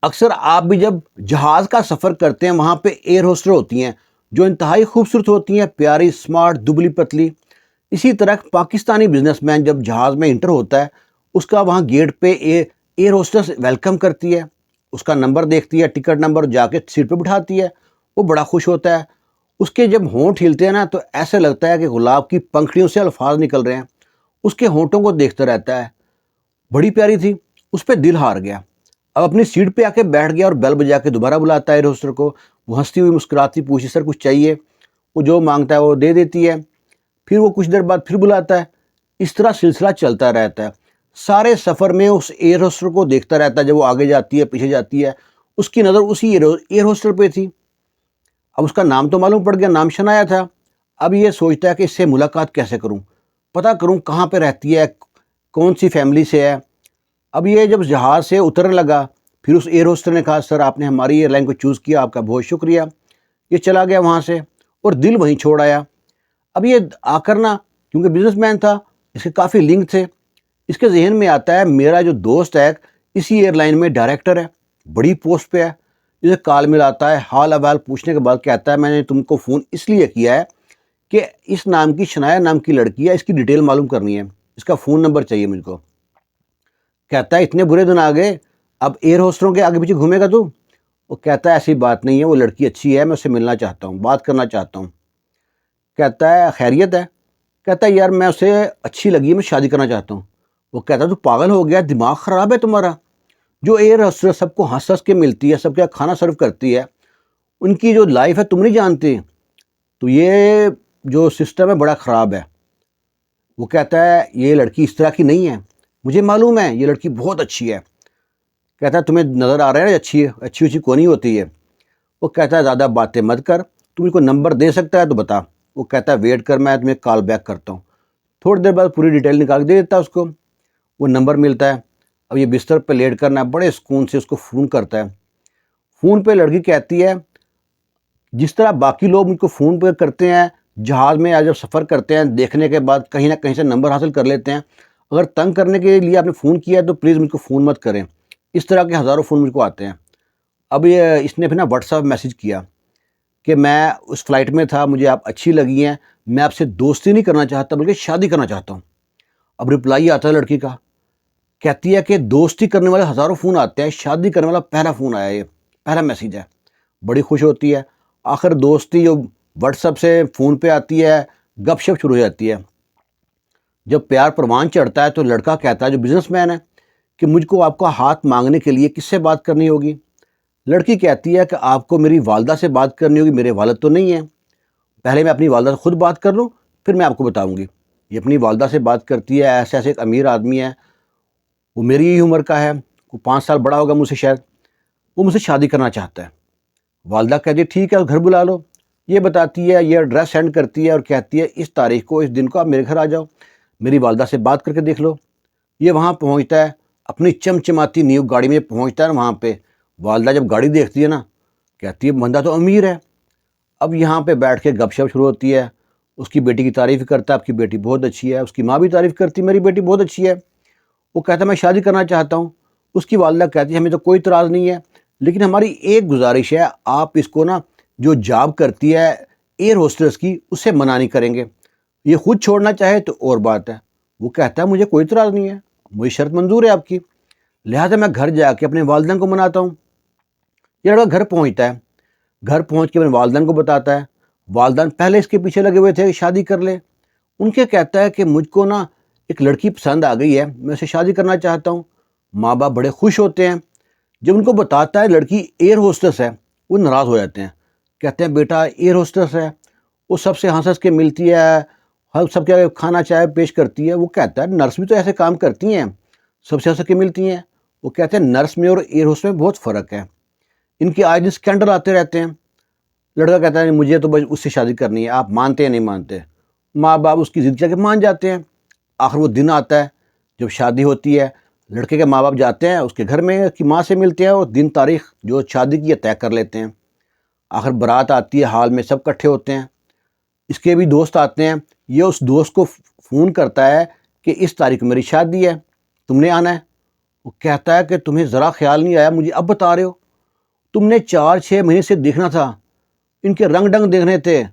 اکثر آپ بھی جب جہاز کا سفر کرتے ہیں وہاں پہ ایئر ہوسٹر ہوتی ہیں جو انتہائی خوبصورت ہوتی ہیں، پیاری، سمارٹ، دبلی پتلی۔ اسی طرح پاکستانی بزنس مین جب جہاز میں انٹر ہوتا ہے، اس کا وہاں گیٹ پہ ایئر ہوسٹس ویلکم کرتی ہے، اس کا نمبر دیکھتی ہے، ٹکٹ نمبر، جا کے سیٹ پہ بٹھاتی ہے۔ وہ بڑا خوش ہوتا ہے۔ اس کے جب ہونٹ ہلتے ہیں نا تو ایسے لگتا ہے کہ گلاب کی پنکھڑیوں سے الفاظ نکل رہے ہیں۔ اس کے ہونٹوں کو دیکھتا رہتا ہے۔ بڑی پیاری تھی، اس پہ دل ہار گیا۔ اب اپنی سیٹ پہ آ کے بیٹھ گیا اور بیل بجا کے دوبارہ بلاتا ہے ایئر ہوسٹر کو۔ وہ ہنستی ہوئی مسکراتی پوچھی، سر کچھ چاہیے؟ وہ جو مانگتا ہے وہ دے دیتی ہے۔ پھر وہ کچھ دیر بعد پھر بلاتا ہے۔ اس طرح سلسلہ چلتا رہتا ہے۔ سارے سفر میں اس ایئر ہوسٹر کو دیکھتا رہتا ہے، جب وہ آگے جاتی ہے پیچھے جاتی ہے، اس کی نظر اسی ایئر ہوسٹر پہ تھی۔ اب اس کا نام تو معلوم پڑ گیا، نام شنایا تھا۔ اب یہ سوچتا ہے کہ اس سے ملاقات کیسے کروں، پتہ کروں کہاں پہ رہتی ہے، کون سی فیملی سے ہے۔ اب یہ جب جہاز سے اترنے لگا، پھر اس ایئر ہوسٹر نے کہا، سر آپ نے ہماری ایئر لائن کو چوز کیا، آپ کا بہت شکریہ۔ یہ چلا گیا وہاں سے اور دل وہیں چھوڑ آیا۔ اب یہ آ کر نا، کیونکہ بزنس مین تھا، اس کے کافی لنک تھے، اس کے ذہن میں آتا ہے میرا جو دوست ہے اسی ایئر لائن میں ڈائریکٹر ہے، بڑی پوسٹ پہ ہے۔ اسے کال ملاتا ہے، حال احوال پوچھنے کے بعد کہتا ہے میں نے تم کو فون اس لیے کیا ہے کہ اس نام کی شنایا نام کی لڑکی ہے، اس کی ڈیٹیل معلوم کرنی ہے، اس کا فون نمبر چاہیے مجھ کو۔ کہتا ہے اتنے برے دن آ گئے، اب ایئر ہوسٹروں کے آگے پیچھے گھومے گا تو؟ وہ کہتا ہے ایسی بات نہیں ہے، وہ لڑکی اچھی ہے، میں اس سے ملنا چاہتا ہوں، بات کرنا چاہتا ہوں۔ کہتا ہے خیریت ہے؟ کہتا ہے یار میں اسے اچھی لگی ہے، میں شادی کرنا چاہتا ہوں۔ وہ کہتا ہے تو پاگل ہو گیا، دماغ خراب ہے تمہارا؟ جو ایئر ہوسٹر سب کو ہنس ہنس کے ملتی ہے، سب کے کھانا سرو کرتی ہے، ان کی جو لائف ہے تم نہیں جانتے؟ تو یہ جو سسٹم ہے بڑا خراب ہے۔ وہ کہتا ہے یہ لڑکی اس طرح کی نہیں ہے، مجھے معلوم ہے یہ لڑکی بہت اچھی ہے۔ کہتا ہے تمہیں نظر آ رہا ہے نا اچھی ہے، اچھی کون نہیں ہوتی ہے۔ وہ کہتا ہے زیادہ باتیں مت کر، تم ان کو نمبر دے سکتا ہے تو بتا۔ وہ کہتا ہے ویٹ کر، میں تمہیں کال بیک کرتا ہوں۔ تھوڑی دیر بعد پوری ڈیٹیل نکال کے دے دیتا ہے اس کو۔ وہ نمبر ملتا ہے۔ اب یہ بستر پہ لیٹ کرنا ہے، بڑے سکون سے اس کو فون کرتا ہے۔ فون پہ لڑکی کہتی ہے جس طرح باقی لوگ مجھ کو فون پہ کرتے ہیں، جہاز میں جب سفر کرتے ہیں دیکھنے کے بعد کہیں نہ کہیں سے نمبر حاصل کر لیتے ہیں، اگر تنگ کرنے کے لیے آپ نے فون کیا ہے تو پلیز مجھ کو فون مت کریں۔ اس طرح کے ہزاروں فون مجھ کو آتے ہیں۔ اب یہ اس نے پھر نا واٹس ایپ میسیج کیا کہ میں اس فلائٹ میں تھا، مجھے آپ اچھی لگی ہیں، میں آپ سے دوستی نہیں کرنا چاہتا بلکہ شادی کرنا چاہتا ہوں۔ اب رپلائی آتا ہے لڑکی کا، کہتی ہے کہ دوستی کرنے والے ہزاروں فون آتے ہیں، شادی کرنے والا پہلا فون آیا، یہ پہلا میسیج ہے۔ بڑی خوش ہوتی ہے۔ آخر دوستی جو واٹس ایپ سے فون پہ آتی ہے، گپ شپ شروع ہو جاتی ہے۔ جب پیار پروان چڑھتا ہے تو لڑکا کہتا ہے جو بزنس مین ہے کہ مجھ کو آپ کا ہاتھ مانگنے کے لیے کس سے بات کرنی ہوگی؟ لڑکی کہتی ہے کہ آپ کو میری والدہ سے بات کرنی ہوگی، میرے والد تو نہیں ہیں، پہلے میں اپنی والدہ سے خود بات کر لوں پھر میں آپ کو بتاؤں گی۔ یہ اپنی والدہ سے بات کرتی ہے، ایسے ایک امیر آدمی ہے، وہ میری ہی عمر کا ہے، وہ 5 سال بڑا ہوگا مجھ سے شاید، وہ مجھ سے شادی کرنا چاہتا ہے۔ والدہ کہتی ہے ٹھیک ہے گھر بلا لو۔ یہ بتاتی ہے، یہ ایڈریس سینڈ کرتی ہے اور کہتی ہے اس تاریخ کو اس دن کو آپ میرے گھر آ جاؤ، میری والدہ سے بات کر کے دیکھ لو۔ یہ وہاں پہنچتا ہے، اپنی چمچماتی نیو گاڑی میں پہنچتا ہے، وہاں پہ والدہ جب گاڑی دیکھتی ہے نا کہتی ہے بندہ تو امیر ہے۔ اب یہاں پہ بیٹھ کے گپ شپ شروع ہوتی ہے، اس کی بیٹی کی تعریف کرتا ہے، آپ کی بیٹی بہت اچھی ہے، اس کی ماں بھی تعریف کرتی ہے میری بیٹی بہت اچھی ہے۔ وہ کہتا ہے میں شادی کرنا چاہتا ہوں۔ اس کی والدہ کہتی ہے ہمیں تو کوئی اعتراض نہیں ہے، لیکن ہماری ایک گزارش ہے، آپ اس کو نا جو جاب کرتی ہے ایئر ہوسٹس کی اس سے منع نہیں کریں گے، یہ خود چھوڑنا چاہے تو اور بات ہے۔ وہ کہتا ہے مجھے کوئی اعتراض نہیں ہے، مجھے شرط منظور ہے آپ کی، لہٰذا میں گھر جا کے اپنے والدین کو مناتا ہوں۔ یہ لڑکا گھر پہنچتا ہے، گھر پہنچ کے اپنے والدین کو بتاتا ہے۔ والدین پہلے اس کے پیچھے لگے ہوئے تھے کہ شادی کر لے۔ ان کے کہتا ہے کہ مجھ کو نا ایک لڑکی پسند آ گئی ہے، میں اسے شادی کرنا چاہتا ہوں۔ ماں باپ بڑے خوش ہوتے ہیں۔ جب ان کو بتاتا ہے لڑکی ایئر ہوسٹس ہے، وہ ناراض ہو جاتے ہیں، کہتے ہیں بیٹا ایئر ہوسٹس ہے، وہ سب سے ہنس ہنس کے ملتی ہے، ہر سب کے آگے کھانا چائے پیش کرتی ہے۔ وہ کہتا ہے نرس بھی تو ایسے کام کرتی ہیں، سب سے ہنس کے ملتی ہیں۔ وہ کہتے ہیں نرس میں اور ایئر ہوسٹس میں بہت فرق ہے، ان کے آئے دن اسکینڈل آتے رہتے ہیں۔ لڑکا کہتا ہے مجھے تو بس اس سے شادی کرنی ہے، آپ مانتے ہیں نہیں مانتے؟ ماں باپ اس کی ضد کر کے مان جاتے ہیں۔ آخر وہ دن آتا ہے جب شادی ہوتی ہے، لڑکے کے ماں باپ جاتے ہیں اس کے گھر میں، اس کی ماں سے ملتے ہیں اور دن تاریخ جو شادی کی ہے طے کر لیتے ہیں۔ آخر بارات آتی ہے، حال میں سب کٹھے ہوتے ہیں، اس کے بھی دوست آتے ہیں۔ یہ اس دوست کو فون کرتا ہے کہ اس تاریخ میری شادی ہے، تم نے آنا ہے۔ وہ کہتا ہے کہ تمہیں ذرا خیال نہیں آیا، مجھے اب بتا رہے ہو؟ تم نے 4-6 مہینے سے دیکھنا تھا، ان کے رنگ ڈنگ دیکھنے تھے،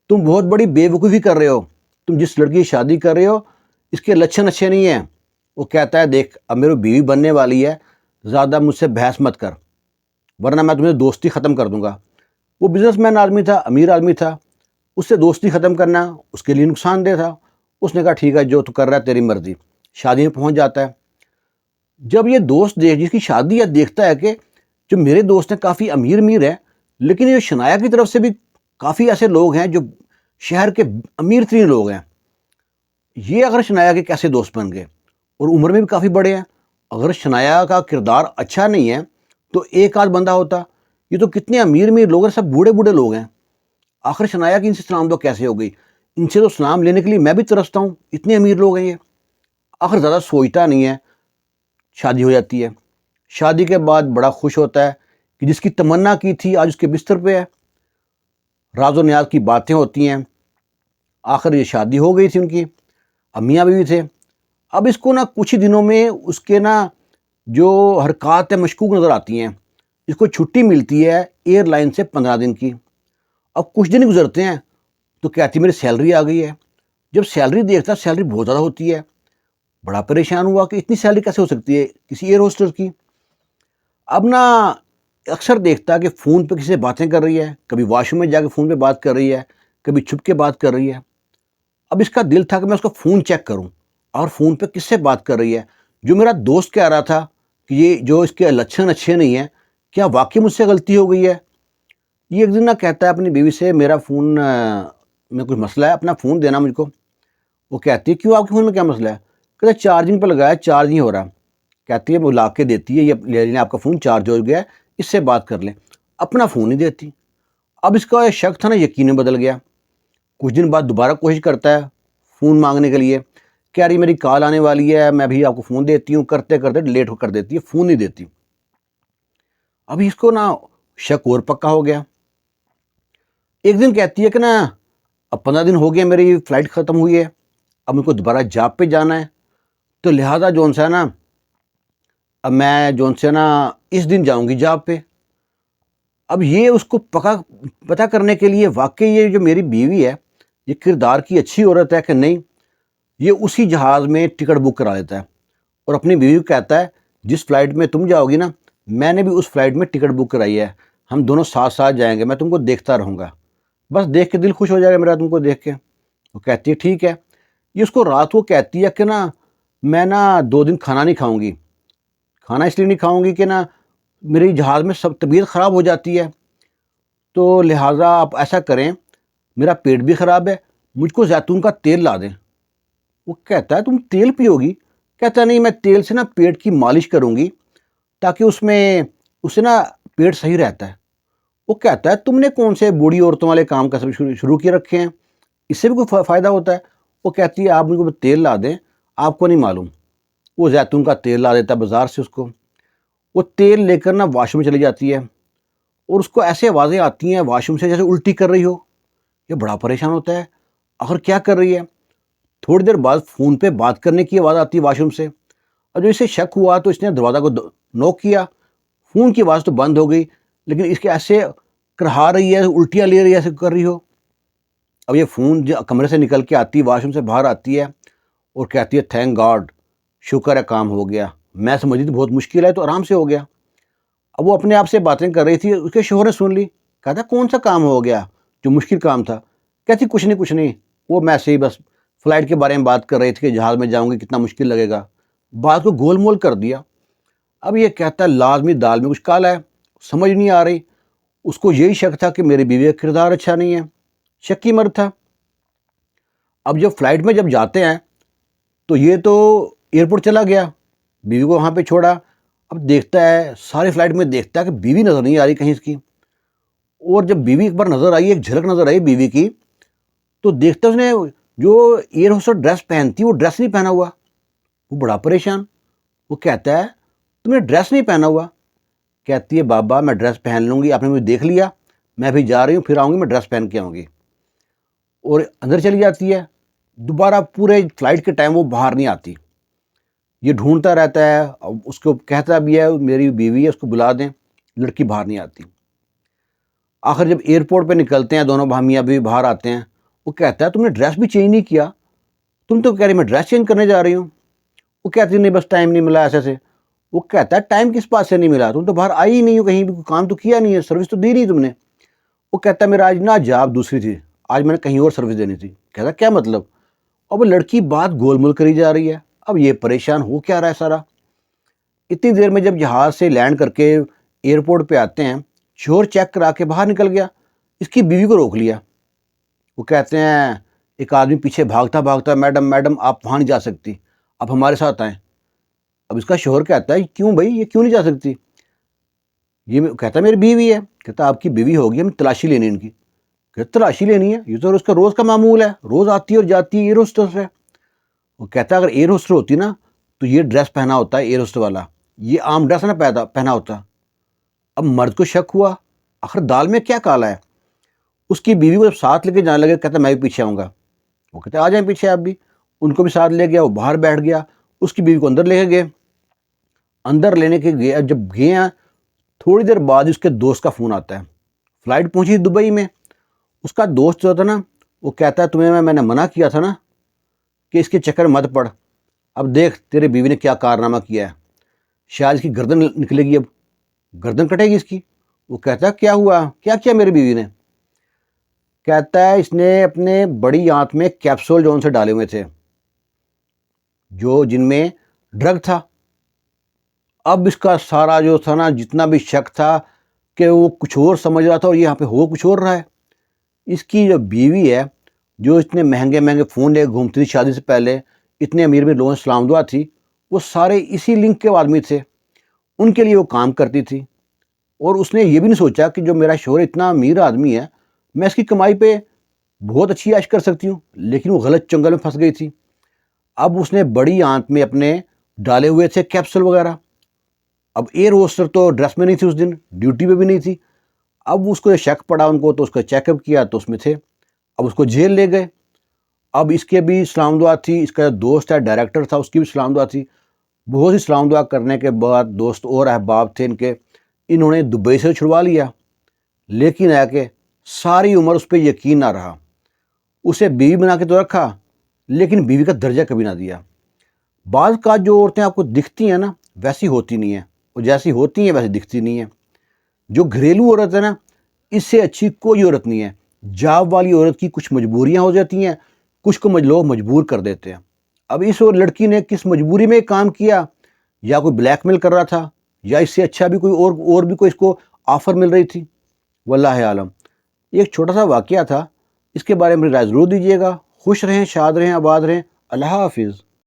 تم بہت بڑی بے وقوفی کر رہے ہو، تم جس لڑکی کی شادی کر رہے ہو اس کے لچھن اچھے نہیں ہیں۔ وہ کہتا ہے دیکھ اب میری بیوی بننے والی ہے، زیادہ مجھ سے بحث مت کر ورنہ میں تمہیں دوستی ختم کر دوں گا۔ وہ بزنس مین آدمی تھا، امیر آدمی تھا، اس سے دوستی ختم کرنا اس کے لیے نقصان دہ تھا۔ اس نے کہا ٹھیک ہے جو تو کر رہا ہے تیری مرضی، شادی میں پہنچ جاتا ہے۔ جب یہ دوست جس کی شادی ہے دیکھتا ہے کہ جو میرے دوست ہیں کافی امیر ہیں، لیکن یہ شنایا کی طرف سے بھی کافی ایسے لوگ ہیں جو شہر کے امیر ترین لوگ ہیں، یہ اگر شنایا کے کیسے دوست بن گئے اور عمر میں بھی کافی بڑے ہیں؟ اگر شنایا کا کردار اچھا نہیں ہے تو ایک آدھ بندہ ہوتا، یہ تو کتنے امیر لوگ ہیں، سب بوڑھے بوڑھے لوگ ہیں، آخر شنایا کی ان سے سلام دعا کیسے ہو گئی؟ ان سے تو سلام لینے کے لیے میں بھی ترستا ہوں، اتنے امیر لوگ ہیں یہ۔ آخر زیادہ سوچتا نہیں ہے، شادی ہو جاتی ہے۔ شادی کے بعد بڑا خوش ہوتا ہے کہ جس کی تمنا کی تھی آج اس کے بستر پہ ہے، راز و نیاز کی باتیں ہوتی ہیں۔ آخر یہ شادی ہو گئی تھی ان کی، اب میاں بیوی تھے۔ اب اس کو کچھ ہی دنوں میں اس کے جو حرکات ہیں مشکوک نظر آتی ہیں۔ اس کو چھٹی ملتی ہے ایئر لائن سے 15 دن کی۔ اب کچھ دن گزرتے ہیں تو کہتی میری سیلری آ گئی ہے۔ جب سیلری دیکھتا سیلری بہت زیادہ ہوتی ہے، بڑا پریشان ہوا کہ اتنی سیلری کیسے ہو سکتی ہے کسی ایئر ہوسٹس کی۔ اب اکثر دیکھتا کہ فون پہ کسی سے باتیں کر رہی ہے، کبھی واش روم میں جا کے فون پہ بات کر رہی ہے، کبھی چھپ کے بات کر رہی ہے۔ اب اس کا دل تھا کہ میں اس کا فون چیک کروں اور فون پہ کس سے بات کر رہی ہے۔ جو میرا دوست کہہ رہا تھا کہ یہ جو اس کے لچھن اچھے نہیں ہیں، کیا واقعی مجھ سے غلطی ہو گئی ہے؟ یہ ایک دن کہتا ہے اپنی بیوی سے میرا فون میں کچھ مسئلہ ہے، اپنا فون دینا مجھ کو۔ وہ کہتی ہے کیوں آپ کے فون میں کیا مسئلہ ہے؟ کہتا ہے چارجنگ پہ لگایا، چارج نہیں ہو رہا۔ کہتی ہے وہ لا کے دیتی ہے، یہ لے لیں آپ کا فون چارج ہو گیا ہے، اس سے بات کر لیں، اپنا فون نہیں دیتی۔ اب اس کا شک تھا یقین بدل گیا۔ کچھ دن بعد دوبارہ کوشش کرتا ہے فون مانگنے کے لیے، کہہ رہی میری کال آنے والی ہے، میں بھی آپ کو فون دیتی ہوں، کرتے کرتے لیٹ کر دیتی ہے، فون نہیں دیتی۔ ابھی اس کو شک اور پکا ہو گیا۔ ایک دن کہتی ہے کہ اب 15 دن ہو گئے میری فلائٹ ختم ہوئی ہے، اب مجھ کو دوبارہ جاب پہ جانا ہے، تو لہٰذا اب میں اس دن جاؤں گی جاب پہ۔ اب یہ اس کو پتہ کرنے کے لیے واقعی یہ جو میری بیوی ہے یہ کردار کی اچھی عورت ہے کہ نہیں، یہ اسی جہاز میں ٹکٹ بک کرا لیتا ہے اور اپنی بیوی کو کہتا ہے جس فلائٹ میں تم جاؤ گی میں نے بھی اس فلائٹ میں ٹکٹ بک کرائی ہے، ہم دونوں ساتھ ساتھ جائیں گے، میں تم کو دیکھتا رہوں گا، بس دیکھ کے دل خوش ہو جائے گا میرا تم کو دیکھ کے۔ وہ کہتی ہے ٹھیک ہے۔ یہ اس کو رات کو کہتی ہے کہ میں 2 دن کھانا نہیں کھاؤں گی، کھانا اس لیے نہیں کھاؤں گی کہ میری جہاز میں سب طبیعت خراب ہو جاتی ہے، تو لہٰذا آپ ایسا کریں، میرا پیٹ بھی خراب ہے، مجھ کو زیتون کا تیل لا دیں۔ وہ کہتا ہے تم تیل پیو گی؟ کہتا ہے نہیں، میں تیل سے پیٹ کی مالش کروں گی تاکہ اس سے پیٹ صحیح رہتا ہے۔ وہ کہتا ہے تم نے کون سے بوڑھی عورتوں والے کام کا سب شروع کیے رکھے ہیں، اس سے بھی کوئی فائدہ ہوتا ہے؟ وہ کہتی ہے آپ مجھ کو تیل لا دیں، آپ کو نہیں معلوم۔ وہ زیتون کا تیل لا دیتا ہے بازار سے اس کو، وہ تیل لے کر واش روم میں چلی جاتی ہے اور اس کو ایسے آوازیں آتی ہیں واش روم سے جیسے الٹی کر رہی ہو۔ یہ بڑا پریشان ہوتا ہے، آخر کیا کر رہی ہے؟ تھوڑی دیر بعد فون پہ بات کرنے کی آواز آتی ہے واش روم سے، اور جو اسے شک ہوا تو اس نے دروازہ کو نوک کیا۔ فون کی آواز تو بند ہو گئی لیکن اس کے ایسے کرہا رہی ہے، الٹیاں لے رہی ہے ایسے کر رہی ہو۔ اب یہ فون کمرے سے نکل کے آتی ہے، واش روم سے باہر آتی ہے اور کہتی ہے تھینک گاڈ، شکر ہے کام ہو گیا، میں سمجھتی تھی بہت مشکل ہے تو آرام سے ہو گیا۔ اب وہ اپنے آپ سے باتیں کر رہی تھی، اس کے شوہر نے سن لی، کہتا کون سا کام ہو گیا جو مشکل کام تھا؟ کہتی کچھ نہیں، وہ میں سے ہی بس فلائٹ کے بارے میں بات کر رہی تھی کہ جہاز میں جاؤں گی کتنا مشکل لگے گا، بات کو گول مول کر دیا۔ اب یہ کہتا ہے لازمی دال میں کچھ کالا ہے، سمجھ نہیں آ رہی۔ اس کو یہی شک تھا کہ میری بیوی کا کردار اچھا نہیں ہے، شکی مرد تھا۔ اب جب فلائٹ میں جب جاتے ہیں تو یہ تو ایئرپورٹ چلا گیا، بیوی کو وہاں پہ چھوڑا۔ اب دیکھتا ہے ساری فلائٹ میں دیکھتا ہے کہ بیوی نظر نہیں آ رہی کہیں اس کی، اور جب بیوی ایک بار نظر آئی، ایک جھلک نظر آئی بیوی کی، تو دیکھتا اس نے جو ایئر ہوسٹس ڈریس پہنتی وہ ڈریس نہیں پہنا ہوا۔ وہ بڑا پریشان، وہ کہتا ہے تم نے ڈریس نہیں پہنا ہوا؟ کہتی ہے بابا میں ڈریس پہن لوں گی، آپ نے مجھے دیکھ لیا، میں بھی جا رہی ہوں، پھر آؤں گی میں ڈریس پہن کے آؤں گی، اور اندر چلی جاتی ہے۔ دوبارہ پورے فلائٹ کے ٹائم وہ باہر نہیں آتی۔ یہ ڈھونڈتا رہتا ہے، اب اس کو کہتا بھی ہے میری بیوی ہے اس کو بلا دیں، لڑکی باہر نہیں آتی۔ آخر جب ایئرپورٹ پہ نکلتے ہیں دونوں بھامیاں بھی باہر آتے ہیں، وہ کہتا ہے تم نے ڈریس بھی چینج نہیں کیا، تم تو کہہ رہی میں ڈریس چینج کرنے جا رہی ہوں۔ وہ کہتی نہیں بس ٹائم نہیں ملا ایسے سے۔ وہ کہتا ہے ٹائم کس بات سے نہیں ملا، تم تو باہر آئی ہی نہیں ہو، کہیں بھی کام تو کیا نہیں ہے، سروس تو دی نہیں تم نے۔ وہ کہتا ہے میرا آج نا جاب دوسری تھی، آج میں نے کہیں اور سروس دینی تھی۔ کہتا کیا مطلب؟ اب لڑکی بات گول مول کری جا رہی ہے، اب یہ پریشان ہو کیا رہا ہے سارا۔ اتنی دیر میں جب جہاز سے لینڈ کر کے ایئرپورٹ پہ آتے ہیں، شوہر چیک کرا کے باہر نکل گیا، اس کی بیوی کو روک لیا۔ وہ کہتے ہیں ایک آدمی پیچھے بھاگتا بھاگتا میڈم میڈم آپ وہاں نہیں جا سکتی، آپ ہمارے ساتھ آئیں۔ اب اس کا شوہر کہتا ہے کیوں بھائی یہ کیوں نہیں جا سکتی؟ یہ کہتا ہے میری بیوی ہے۔ کہتا آپ کی بیوی ہوگی، ہم تلاشی لینی ان کی۔ کہتا تلاشی لینی ہے؟ یہ تو اس کا روز کا معمول ہے، روز آتی ہے اور جاتی ہے، ایئر ہوسٹس ہے۔ وہ کہتا ہے اگر ایئر ہوسٹس ہوتی نا تو یہ ڈریس پہنا ہوتا ہے ایئر ہوسٹس والا، یہ عام ڈریس نہ پہنا ہوتا۔ اب مرد کو شک ہوا آخر دال میں کیا کالا ہے۔ اس کی بیوی کو جب ساتھ لے کے جانے لگے کہتا میں بھی پیچھے آؤں گا۔ وہ کہتے آ جائیں پیچھے آپ بھی۔ ان کو بھی ساتھ لے گیا، وہ باہر بیٹھ گیا، اس کی بیوی کو اندر لے کے گئے۔ اندر لینے کے گئے، جب گئے ہیں تھوڑی دیر بعد اس کے دوست کا فون آتا ہے۔ فلائٹ پہنچی دبئی میں، اس کا دوست جو تھا نا وہ کہتا ہے تمہیں میں نے منع کیا تھا نا کہ اس کے چکر مت پڑ، اب دیکھ تیرے بیوی نے کیا کارنامہ کیا ہے، شاید اس کی گردن نکلے گی، اب گردن کٹے گی اس کی۔ وہ کہتا ہے کیا ہوا، کیا کیا میری بیوی نے؟ کہتا ہے اس نے اپنے بڑی آنت میں کیپسول جو ان سے ڈالے ہوئے تھے جو جن میں ڈرگ تھا۔ اب اس کا سارا جو تھا نا جتنا بھی شک تھا کہ وہ کچھ اور سمجھ رہا تھا اور یہاں پہ ہو کچھ اور رہا ہے۔ اس کی جو بیوی ہے جو اتنے مہنگے مہنگے فون لے گھومتی تھی شادی سے پہلے، اتنے امیر میں لوگوں سے سلام دعا تھی، وہ سارے اسی لنک کے آدمی تھے، ان کے لیے وہ کام کرتی تھی۔ اور اس نے یہ بھی نہیں سوچا کہ جو میرا شوہر اتنا امیر آدمی ہے میں اس کی کمائی پہ بہت اچھی عائش کر سکتی ہوں، لیکن وہ غلط چنگل میں پھنس گئی تھی۔ اب اس نے بڑی آنت میں اپنے ڈالے ہوئے تھے کیپسول وغیرہ۔ اب ایئر ہوسٹر تو ڈریس میں نہیں تھی، اس دن ڈیوٹی پہ بھی نہیں تھی۔ اب اس کو شک پڑا ان کو تو اس کا چیک اپ کیا تو اس میں تھے۔ اب اس کو جیل لے گئے۔ اب اس کے بھی سلام دعا تھی، اس کا دوست ہے ڈائریکٹر تھا اس کی بھی سلام دعا تھی۔ بہت سی سلام دعا کرنے کے بعد دوست اور احباب تھے ان کے، انہوں نے دبئی سے چھڑوا لیا، لیکن ہے کہ ساری عمر اس پہ یقین نہ رہا۔ اسے بیوی بنا کے تو رکھا لیکن بیوی کا درجہ کبھی نہ دیا۔ بعض کا جو عورتیں آپ کو دکھتی ہیں نا ویسی ہوتی نہیں ہیں، اور جیسی ہوتی ہیں ویسی دکھتی نہیں ہیں۔ جو گھریلو عورت ہے نا اس سے اچھی کوئی عورت نہیں ہے۔ جاب والی عورت کی کچھ مجبوریاں ہو جاتی ہیں، کچھ کو لوگ مجبور کر دیتے ہیں۔ اب اس اور لڑکی نے کس مجبوری میں کام کیا، یا کوئی بلیک میل کر رہا تھا، یا اس سے اچھا بھی کوئی اور بھی کوئی اس کو آفر مل رہی تھی، واللہ عالم۔ یہ ایک چھوٹا سا واقعہ تھا، اس کے بارے میں رائے ضرور دیجیے گا۔ خوش رہیں، شاد رہیں، آباد رہیں۔ اللہ حافظ۔